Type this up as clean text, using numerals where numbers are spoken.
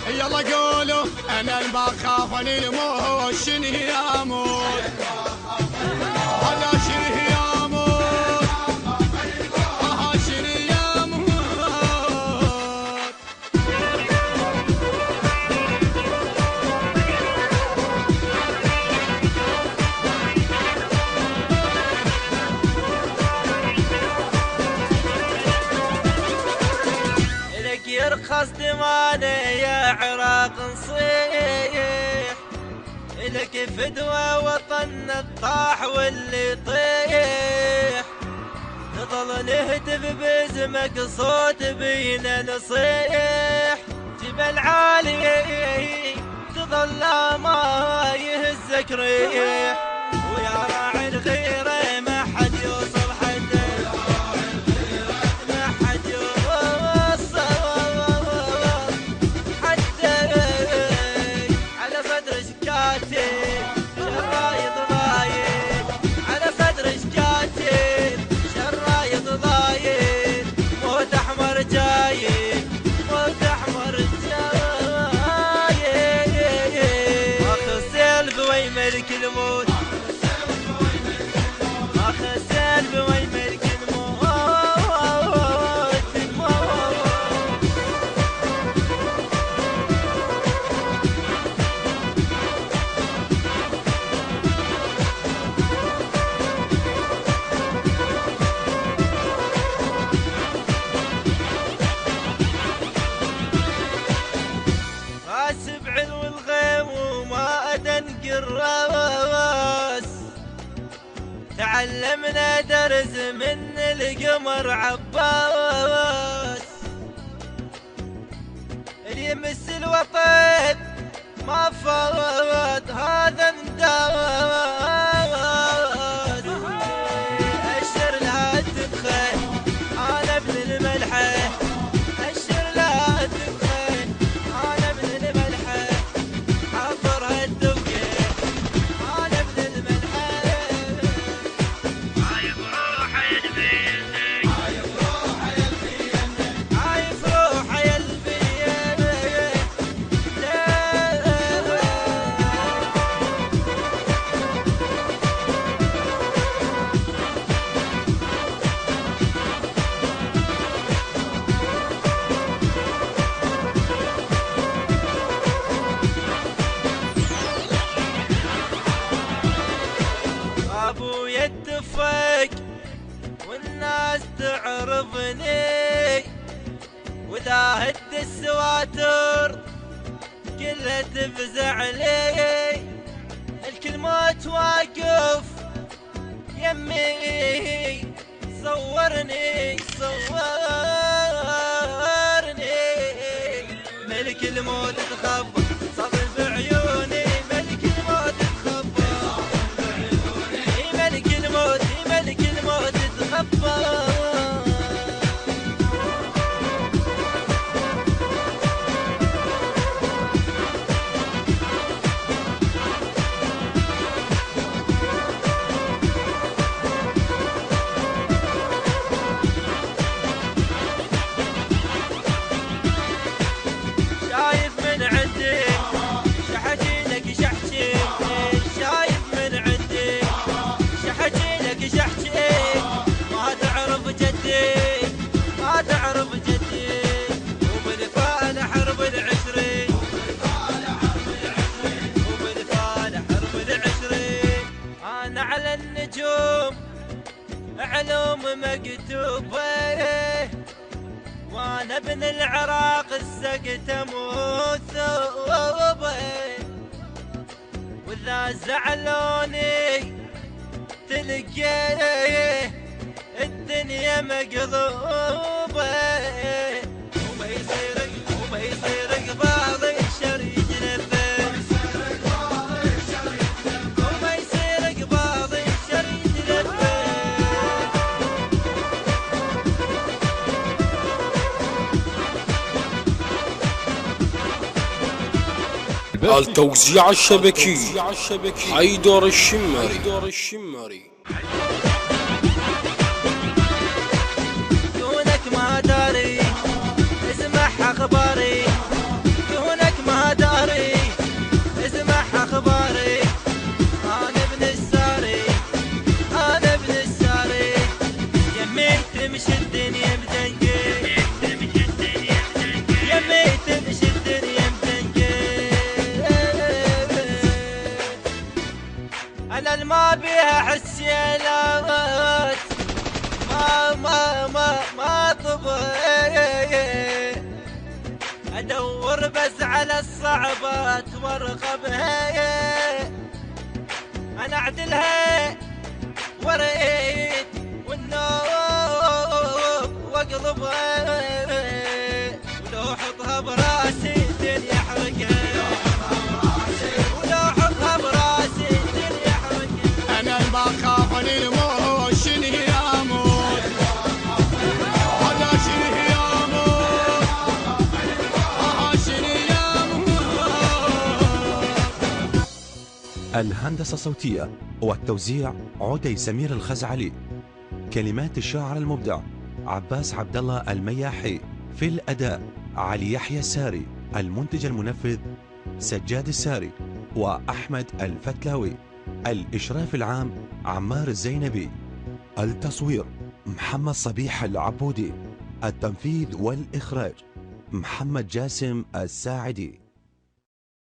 يلا قولوا انا ما خاف عن الموت شنو يموت هذا شنو يموت شنو يموت. لك يرخص دماني يا عراق نصيح، لك فدوى وطن الطاح واللي يطيح، نظل نهتف باسمك صوت بينا نصيح، جبل عالي تظل ما يهزك ريح، ويا راعي الغيره ما حد يوصل حده، ما حد يوصل حده، على صدر شكاتي شرايط ضايد، على صدر شكاتي شرايط ضايد، موت احمر جاي، موت احمر جاي، اخ السيل بوي ملك الموت، اخ السيل بوي ملك الموت، راسب علو الغيم وما أدنق الراس، تعلمنا درس من القمر عباس، اللي يمس الوطن ما فات هذا انداس، أشر لا تبخل أنا ابن الملحة، أشر لا تبخل أنا ابن الملحة، حضرها الدوقة أنا ابن الملحة، عايف روحه يلبينك، عايف روحه يلبينك، عايف روحه يلبينك، ابويا اتفق والناس تعرفني، واذا هد السواتر كلها تفزع لي، الكلمات واقف يمي صورني صورني، ملك الموت تخبى صبر بعيوني، ملك الموت تخبى، ملك الموت ملك الموت تخبى. شايف من عندي شحكي لك شحكي، شايف من عندي شحكي لك شحكي، ما تعرف جدي ما تعرف جدي، وبالفعل حرب العشرين، وبالفعل حرب العشرين، انا على النجوم علوم مكتوبه، وانا ابن العراق السقت اموت ثوبه، واذا زعلوني تلقيه الدنيا مقلوبه، وما يصير قباض الشر يجلبه، وما يصير قباض الشر يجلبه. التوزيع الشبكي حيدر الشمري. دونك ما داري اسمع اخباري، دونك صعبة وارغبها انا اعدلها وريد والنوم واقلبها ولو احطها براسي الدنيا حرقها ولو احطها براسي الدنيا حرقها انا ما اخاف عن الموت شنو يموت هذا شنو يموت شنو يموت. الهندسة الصوتية والتوزيع عدي سمير الخزعلي. كلمات الشاعر المبدع عباس عبد الله المياحي. في الأداء علي يحيى الساري. المنتج المنفذ سجاد الساري وأحمد الفتلاوي. الإشراف العام عمار الزينبي. التصوير محمد صبيح العبودي. التنفيذ والإخراج محمد جاسم الساعدي.